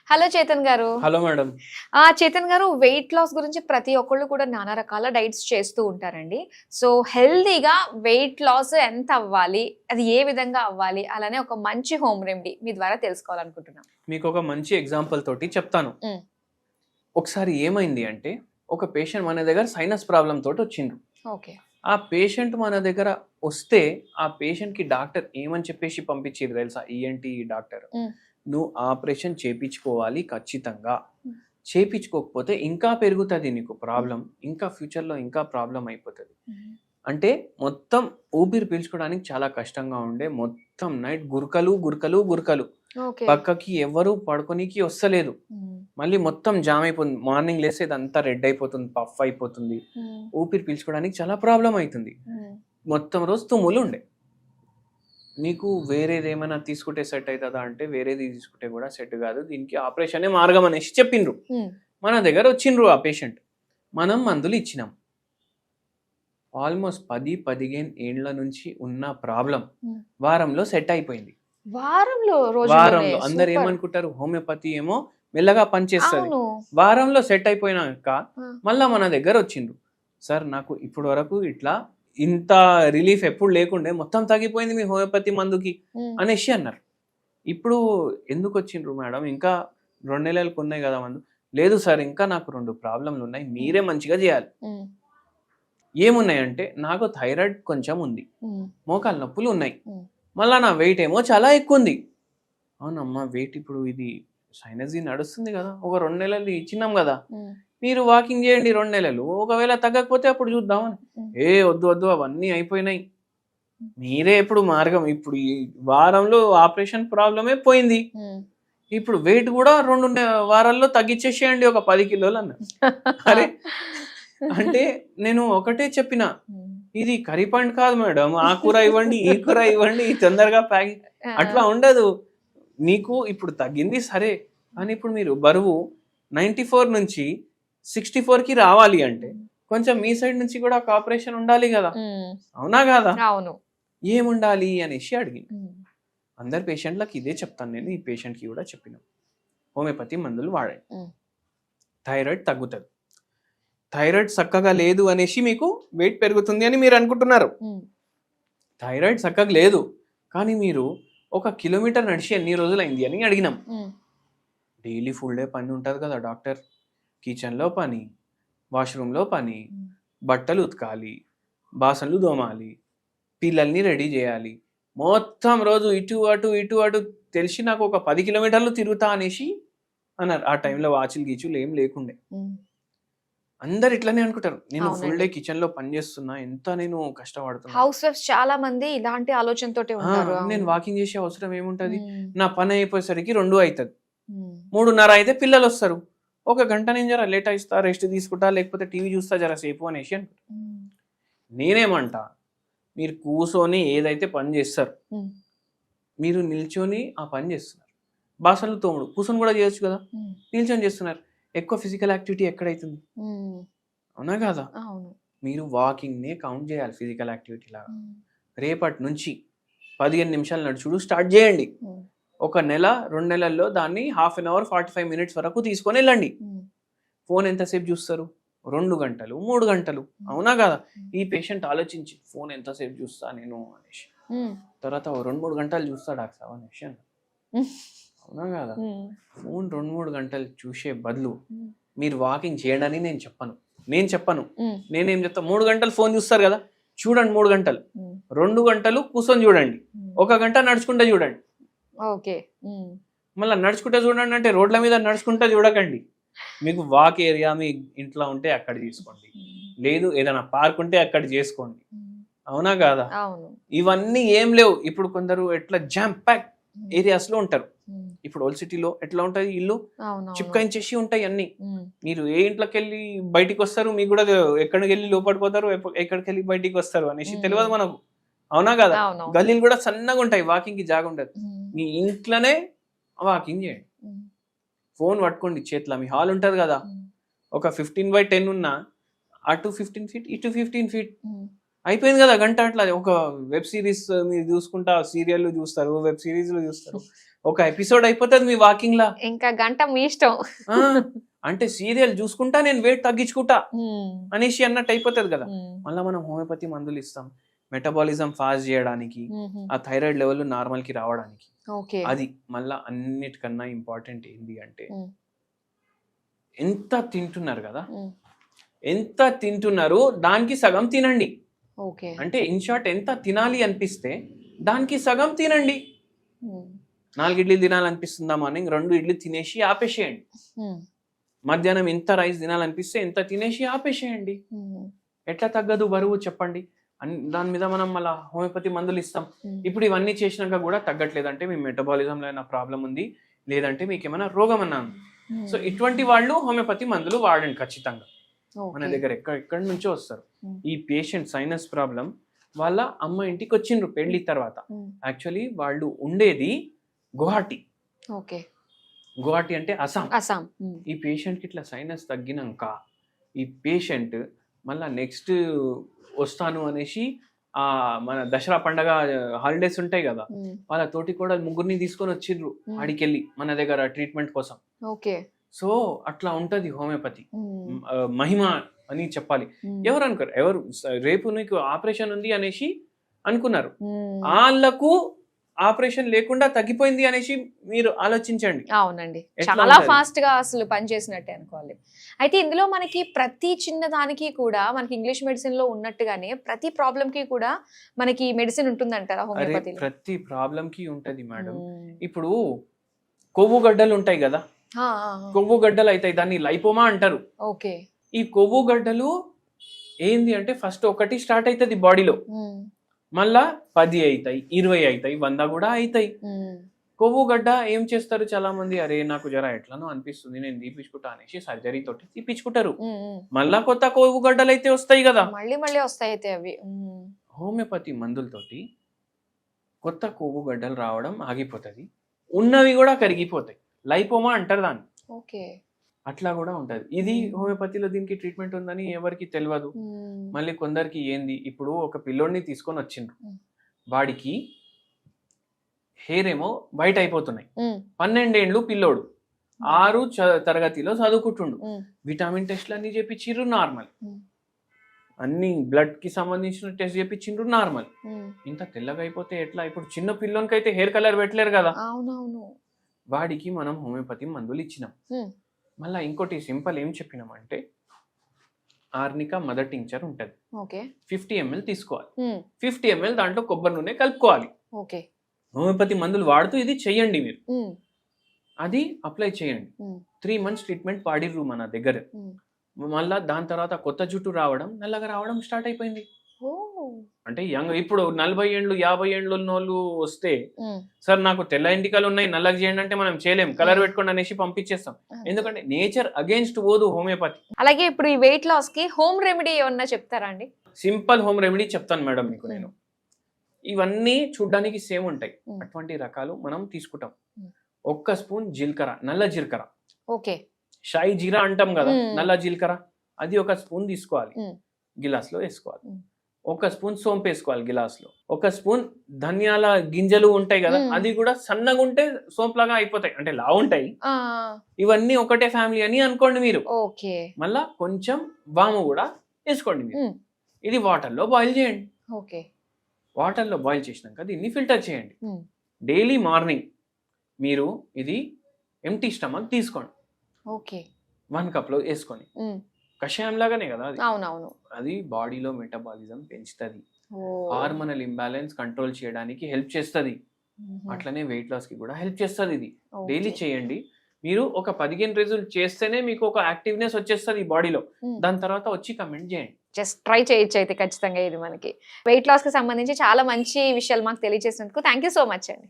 Hello Chetan గారు. Hello madam. Chetan గారు, weight loss గురించి ప్రతి ఒక్కళ్ళు కూడా నానా రకాల డైట్స్ చేస్తూ ఉంటారండి. సో హెల్తీగా వెయిట్ లాస్ ఎంత అవ్వాలి? అది ఏ విధంగా అవ్వాలి? అలానే ఒక మంచి హోమ్ రెమెడీ మీ ద్వారా తెలుసుకోవాలనుకుంటున్నాం. మీకు ఒక మంచి ఎగ్జాంపుల్ తోటి చెప్తాను. ఒకసారి ఏమైంది అంటే ఒక పేషెంట్ మన దగ్గర సైనస్ ప్రాబ్లం తోటి వచ్చిండ్రు. ఓకే. ఆ పేషెంట్ మన దగ్గర వస్తే ఆ పేషెంట్ కి డాక్టర్ ఏమని చెప్పేసి పంపించారు తెలుసా? ఈఎన్టీ డాక్టర్, నువ్వు ఆపరేషన్ చేపించుకోవాలి ఖచ్చితంగా, చేపించుకోకపోతే ఇంకా పెరుగుతుంది నీకు ప్రాబ్లం, ఇంకా ఫ్యూచర్లో ఇంకా ప్రాబ్లం అయిపోతుంది. అంటే మొత్తం ఊపిరి పీల్చుకోవడానికి చాలా కష్టంగా ఉండే, మొత్తం నైట్ గురకలు గురకలు గురకలు, పక్కకి ఎవరు పడుకోనికి వస్తలేదు, మళ్ళీ మొత్తం జామ్ అయిపోతుంది, మార్నింగ్ లేస్తే ఇదంతా రెడ్ అయిపోతుంది, పఫ్ అయిపోతుంది, ఊపిరి పీల్చుకోవడానికి చాలా ప్రాబ్లం అవుతుంది, మొత్తం రోజు తుమ్ములు ఉండే. మీకు వేరేది ఏమైనా తీసుకుంటే సెట్ అవుతుందా అంటే వేరేది తీసుకుంటే కూడా సెట్ కాదు, దీనికి ఆపరేషనే మార్గం అనేసి చెప్పిండ్రు. మన దగ్గర వచ్చిండ్రు ఆ పేషెంట్, మనం మందులు ఇచ్చినాం. ఆల్మోస్ట్ 10-15 ఏళ్ల నుంచి ఉన్న ప్రాబ్లం వారంలో సెట్ అయిపోయింది. వారంలో అందరు ఏమనుకుంటారు, హోమియోపతి ఏమో మెల్లగా పనిచేస్తుంది, వారంలో సెట్ అయిపోయినాక మళ్ళా మన దగ్గర వచ్చిండ్రు. సార్ నాకు ఇప్పటి వరకు ఇట్లా ఇంత రిలీఫ్ ఎప్పుడు లేకుండే, మొత్తం తగ్గిపోయింది మీ హోమియోపతి మందుకి అనేసి అన్నారు. ఇప్పుడు ఎందుకు వచ్చిండ్రు మేడం, ఇంకా 2 నెలలకు ఉన్నాయి కదా మందు? లేదు సార్, ఇంకా నాకు 2 ప్రాబ్లంలు ఉన్నాయి, మీరే మంచిగా చేయాలి. ఏమున్నాయంటే నాకు థైరాయిడ్ కొంచెం ఉంది, మోకాలు నొప్పులు ఉన్నాయి, మళ్ళా నా వెయిట్ ఏమో చాలా ఎక్కువ ఉంది. అవునమ్మా, వెయిట్ ఇప్పుడు ఇది సైనస్ నడుస్తుంది కదా, ఒక 2 నెలలు ఇచ్చినాం కదా, మీరు వాకింగ్ చేయండి 2 నెలలు, ఒకవేళ తగ్గకపోతే అప్పుడు చూద్దామని. వద్దు వద్దు, అవన్నీ అయిపోయినాయి, మీరే ఇప్పుడు మార్గం, ఇప్పుడు ఈ వారంలో ఆపరేషన్ ప్రాబ్లమే పోయింది, ఇప్పుడు వెయిట్ కూడా 2 వారాల్లో తగ్గించేసేయండి ఒక 10 కిలోలు అన్న. అరే అంటే నేను ఒకటే చెప్పిన, ఇది కర్రీ పాయింట్ కాదు మేడం, ఆ కూర ఇవ్వండి, ఈ కూర ఇవ్వండి, తొందరగా ప్యాకింగ్ అట్లా ఉండదు. నీకు ఇప్పుడు తగ్గింది సరే, కానీ ఇప్పుడు మీరు బరువు 94 నుంచి 64కి రావాలి అంటే కొంచెం మీ సైడ్ నుంచి కూడా ఒక ఆపరేషన్ ఉండాలి కదా, అవునా కాదా? అవును. ఏముండాలి అనేసి అడిగింది. అందరు పేషెంట్లకు ఇదే చెప్తాను నేను, ఈ పేషెంట్కి కూడా చెప్పిన, హోమియోపతి మందులు వాడండి, థైరాయిడ్ తగ్గుతుంది. థైరాయిడ్ చక్కగా లేదు అనేసి మీకు వెయిట్ పెరుగుతుంది అని మీరు అనుకుంటున్నారు. థైరాయిడ్ చక్కగా లేదు, కానీ మీరు 1 కిలోమీటర్ నడిచి ఎన్ని రోజులైంది అని అడిగినాం. డైలీ ఫుల్ డే పని ఉంటుంది కదా డాక్టర్, కిచెన్లో పని, వాష్రూమ్లో పని, బట్టలు ఉతకాలి, బాసనలు దోమాలి, పిల్లల్ని రెడీ చేయాలి, మొత్తం రోజు ఇటు అటు ఇటు అటు తెలిసి నాకు 10 కిలోమీటర్లు తిరుగుతా అనేసి అన్నారు. ఆ టైంలో వాచులు గీచులు ఏం లేకుండే. అందరు ఇట్లానే అనుకుంటారు, నేను ఫుల్ డే కిచెన్ లో పని చేస్తున్నా, ఎంత నేను కష్టపడుతున్నా. హౌస్ వైఫ్స్ చాలా మంది ఇలాంటి ఆలోచనతోటే ఉంటారు. నేను వాకింగ్ చేసే అవసరం ఏముంటది, నా పని అయిపోయేసరికి 2 అవుతుంది, 3:30 అయితే పిల్లలు వస్తారు, 1 గంట నేను జర లేట్ అయిస్తా, రెస్ట్ తీసుకుంటా, లేకపోతే టీవీ చూస్తా జర సేపు అనేసి అనుకుంటా. నేనేమంటా, మీరు కూర్చొని ఏదైతే పని చేస్తారు, మీరు నిల్చొని ఆ పని చేస్తున్నారు, బాసనలు తోముడు కూర్చొని కూడా చేయొచ్చు కదా, నిల్చొని చేస్తున్నారు, ఎక్కువ ఫిజికల్ యాక్టివిటీ ఎక్కడైతుంది, అవునా కాదా? మీరు వాకింగ్ నే కౌంట్ చేయాలి ఫిజికల్ యాక్టివిటీ లాగా. రేపటి నుంచి 15 నిమిషాలు నడుచుడు స్టార్ట్ చేయండి. 1 నెల 2 నెలల్లో దాన్ని ½ గంట 45 మినిట్స్ వరకు తీసుకొని వెళ్ళండి. ఫోన్ ఎంతసేపు చూస్తారు? 2 గంటలు 3 గంటలు, అవునా కదా? ఈ పేషెంట్ ఆలోచించి ఫోన్ ఎంతసేపు చూస్తా నేను అనేసి, తర్వాత 2-3 గంటలు చూస్తా డాక్టర్ అనేసి, అవునా కదా? ఫోన్ 2-3 గంటలు చూసే బదులు మీరు వాకింగ్ చేయడని నేను చెప్పను. నేనేం చెప్తా, 3 గంటలు ఫోన్ చూస్తారు కదా, చూడండి 3 గంటలు, 2 గంటలు కూర్చొని చూడండి, 1 గంట నడుచుకుంటే చూడండి. మళ్ళీ నడుచుకుంటే చూడండి అంటే రోడ్ల మీద నడుచుకుంటే చూడకండి, మీకు వాక్ ఏరియా మీ ఇంట్లో ఉంటే అక్కడ తీసుకోండి, లేదు ఏదైనా పార్క్ ఉంటే అక్కడ చేసుకోండి, అవునా కాదా? ఇవన్నీ ఏం లేవు. ఇప్పుడు కొందరు ఎట్లా జామ్ ప్యాక్ ఏరియాస్ లో ఉంటారు, ఇప్పుడు ఓల్డ్ సిటీలో ఎట్లా ఉంటుంది, ఇల్లు చిప్కాయించేసి ఉంటాయి అన్ని, మీరు ఏ ఇంట్లోకి వెళ్ళి బయటికి వస్తారు, మీకు కూడా ఎక్కడికి వెళ్ళి లోపడిపోతారు, ఎక్కడికి వెళ్ళి బయటికి వస్తారు అనేసి తెలియదు మనకు, అవునా కదా? గల్లీలు కూడా సన్నగా ఉంటాయి, వాకింగ్ కి జాగా ఉండదు, మీ ఇంట్లోనే వాకింగ్ చేయండి. ఫోన్ పట్టుకోండి చేతిలో, మీ హాల్ ఉంటుంది కదా, ఒక 15/10 ఉన్నా, అటు 15 ఫీట్ ఇటు 15 ఫీట్, అయిపోయింది కదా గంట. అట్లా ఒక వెబ్ సిరీస్ మీరు చూసుకుంటా, సీరియల్ చూస్తారు, వెబ్ సిరీస్లు చూస్తారు, ఒక ఎపిసోడ్ అయిపోతుంది మీ వాకింగ్ లా. ఇంకా గంట మీ ఇష్టం. ఆ, అంటే సీరియల్ చూసుకుంటా నేను వెయిట్ తగ్గించుకుంటా అనేసి అన్నట్టు అయిపోతుంది కదా. మళ్ళీ మనం హోమియోపతి మందులు ఇస్తాం మెటబాలిజం ఫాస్ట్ చేయడానికి, ఆ థైరాయిడ్ లెవెల్ నార్మల్ కి రావడానికి. ఓకే. అది మళ్ళా అన్నిటికన్నా ఇంపార్టెంట్ ఏంది అంటే ఎంత తింటున్నారు కదా, ఎంత తింటున్నారు దానికి సగం తినండి. ఓకే. అంటే ఇన్ షార్ట్ ఎంత తినాలి అనిపిస్తే దానికి సగం తినండి. 4 ఇడ్లీలు తినాలనిపిస్తుందా మార్నింగ్, 2 ఇడ్లీ తినేసి ఆపేసేయండి. మధ్యాహ్నం ఎంత రైస్ తినాలనిపిస్తే ఎంత తినేసి ఆపేసేయండి. ఎట్లా తగ్గదు బరువు చెప్పండి. దాని మీద మనం మళ్ళీ హోమియోపతి మందులు ఇస్తాం. ఇప్పుడు ఇవన్నీ చేసినాక కూడా తగ్గట్లేదు అంటే మీ మెటబాలిజంలో ఏమైనా ప్రాబ్లం ఉంది, లేదంటే మీకు ఏమైనా రోగం అన్నాను. సో ఇటువంటి వాళ్ళు హోమియోపతి మందులు వాడండి ఖచ్చితంగా. మన దగ్గర ఎక్కడి నుంచో వస్తారు. ఈ పేషెంట్ సైనస్ ప్రాబ్లం వాళ్ళ అమ్మ ఇంటికి వచ్చిండ్రు పెళ్లి తర్వాత. యాక్చువల్లీ వాళ్ళు ఉండేది గువాహటి. ఓకే. గువాహటి అంటే అస్సాం. అస్సాం. ఈ పేషెంట్ కి ఇట్లా సైనస్ తగ్గినాక ఈ పేషెంట్ మళ్ళా నెక్స్ట్ వస్తాను అనేసి ఆ మన దసరా పండగ హాలిడేస్ ఉంటాయి కదా, వాళ్ళ తోటి కూడా ముగ్గురిని తీసుకొని వచ్చిండ్రు ఆడికెళ్ళి మన దగ్గర ట్రీట్మెంట్ కోసం. ఓకే. సో అట్లా ఉంటది హోమియోపతి మహిమ అని చెప్పాలి. ఎవరు అనుకోరు, ఎవరు రేపు నీకు ఆపరేషన్ ఉంది అనేసి అనుకున్నారు, వాళ్ళకు ఆపరేషన్ లేకుండా తగ్గిపోయింది అనేసి మీరు ఆలోచించండి. అవునండి, చాలా ఫాస్ట్ గా అసలు పనిచేసినట్టే అనుకోవాలి. అయితే ఇందులో మనకి ప్రతి చిన్న దానికి కూడా మనకి ఇంగ్లీష్ మెడిసిన్ లో ఉన్నట్టుగానే ప్రతి ప్రాబ్లం కి కూడా మనకి మెడిసిన్ ఉంటుందంటారా హోమియోపతిలో? ప్రతి ప్రాబ్లం కి ఉంటది మేడం. ఇప్పుడు కొవ్వు గడ్డలు ఉంటాయి కదా, కొవ్వు గడ్డలు అవుతాయి, దాన్ని లైపోమా అంటారు. ఓకే. ఈ కొవ్వు గడ్డలు ఏంది అంటే ఫస్ట్ ఒకటి స్టార్ట్ అవుతుంది బాడీలో, మళ్ళా 10 అవుతాయి, 20 అవుతాయి, 100 కూడా అవుతాయి. కొవ్వు గడ్డ ఏం చేస్తారు చాలా మంది, అరే నాకు జర ఎట్లానో అనిపిస్తుంది నేను తీపించుకుంటా అనేసి సర్జరీ తోటి తీపించుకుంటారు. మళ్ళా కొత్త కొవ్వు గడ్డలు అయితే వస్తాయి కదా, మళ్ళీ మళ్ళీ వస్తాయి అయితే అవి. హోమియోపతి మందులతోటి కొత్త కొవ్వు గడ్డలు రావడం ఆగిపోతుంది, ఉన్నవి కూడా కరిగిపోతాయి. లైపోమా అంటారు దాన్ని. ఓకే. అట్లా కూడా ఉంటది. ఇది హోమియోపతిలో దీనికి ట్రీట్మెంట్ ఉందని ఎవరికి తెలియదు. మళ్ళీ కొందరికి ఏంది, ఇప్పుడు ఒక పిల్లోడిని తీసుకొని వచ్చిండ్రు, వాడికి హెయిర్ ఏమో వైట్ అయిపోతున్నాయి, 12 ఏండ్లు పిల్లోడు, 6 తరగతిలో చదువుకుంటుండు, విటమిన్ టెస్ట్లు అన్ని చేపించిండ్రు నార్మల్, అన్ని బ్లడ్ కి సంబంధించిన టెస్ట్ చేపించిండ్రు నార్మల్. ఇంత తెల్లగా అయిపోతే ఎట్లా? ఇప్పుడు చిన్న పిల్లోనికి అయితే హెయిర్ కలర్ పెట్టలేరు కదా. అవునవును. వాడికి మనం హోమియోపతి మందులు ఇచ్చినాం. మళ్ళీ ఇంకోటి సింపుల్ ఏం చెప్పినామంటే ఆర్నికా మదర్ టింక్చర్ ఉంటుంది, 50 ml తీసుకోవాలి. 50 ml దాంట్లో కొబ్బరి నూనె కలుపుకోవాలి. హోమియోపతి మందులు వాడుతూ ఇది చెయ్యండి మీరు, అది అప్లై చేయండి. 3 months ట్రీట్మెంట్ వాడిర్రు మన దగ్గర. మళ్ళా దాని తర్వాత కొత్త జుట్టు రావడం, నల్లగా రావడం స్టార్ట్ అయిపోయింది. అంటే యంగ్ ఇప్పుడు 40 ఏండ్లు 50 ఏండ్లు ఉన్న వాళ్ళు వస్తే సార్ నాకు తెల్ల ఎంటికలు ఉన్నాయి నల్లగా చేయండి అంటే మనం చేయలేం, కలర్ పెట్టుకోండి అనేసి పంపించేస్తాం. ఎందుకంటే నేచర్ అగేన్స్ట్ పోదు హోమియోపతి. అలాగే ఇప్పుడు ఈ వెయిట్ లాస్ కి హోమ్ రెమెడీ ఏమన్నా చెప్తారా అండి? సింపుల్ హోమ్ రెమెడీ చెప్తాను మేడం మీకు నేను. ఇవన్నీ చూడ్డానికి సేమ్ ఉంటాయి, అటువంటి రకాలు మనం తీసుకుంటాం. 1 స్పూన్ జీలకర్ర, నల్ల జీలకర్ర, ఓకే, షాయి జీరా అంటాం కదా, నల్ల జీలకర్ర, అది 1 స్పూన్ తీసుకోవాలి, గిలాస్ లో వేసుకోవాలి. 1 స్పూన్ సోంపు వేసుకోవాలి గిలాస్ లో. 1 స్పూన్ ధనియాల గింజలు ఉంటాయి కదా, అది కూడా సన్నగా ఉంటే సోంపు లాగా అయిపోతాయి, అంటే లా ఉంటాయి. ఇవన్నీ ఒకటే ఫ్యామిలీ అని అనుకోండి మీరు. మళ్ళా కొంచెం వాము కూడా వేసుకోండి మీరు. ఇది వాటర్ లో బాయిల్ చేయండి. వాటర్ లో బాయిల్ చేసినాక దీన్ని ఫిల్టర్ చేయండి. డైలీ మార్నింగ్ మీరు ఇది ఎంటీ స్టమక్ తీసుకోండి. 1 cup లో వేసుకొని, కషాయం లాగానే కదా అది. అవునవును. అది బాడీలో మెటబాలిజం పెంచుతుంది, హార్మోనల్ ఇంబ్యాలెన్స్ కంట్రోల్ చేయడానికి హెల్ప్ చేస్తుంది, అట్లనే వెయిట్ లాస్ కి కూడా హెల్ప్ చేస్తుంది. ఇది డైలీ చేయండి మీరు. ఒక 15 రోజులు చేస్తేనే మీకు ఒక యాక్టివ్నెస్ వచ్చేస్తుంది బాడీలో. దాని తర్వాత వచ్చి కమెంట్ చేయండి. జస్ట్ ట్రై చేయొచ్చు అయితే ఖచ్చితంగా. ఇది మనకి వెయిట్ లాస్ కి సంబంధించి చాలా మంచి విషయాలు మాకు తెలియజేసినందుకు థ్యాంక్ యూ సో మచ్ అండి.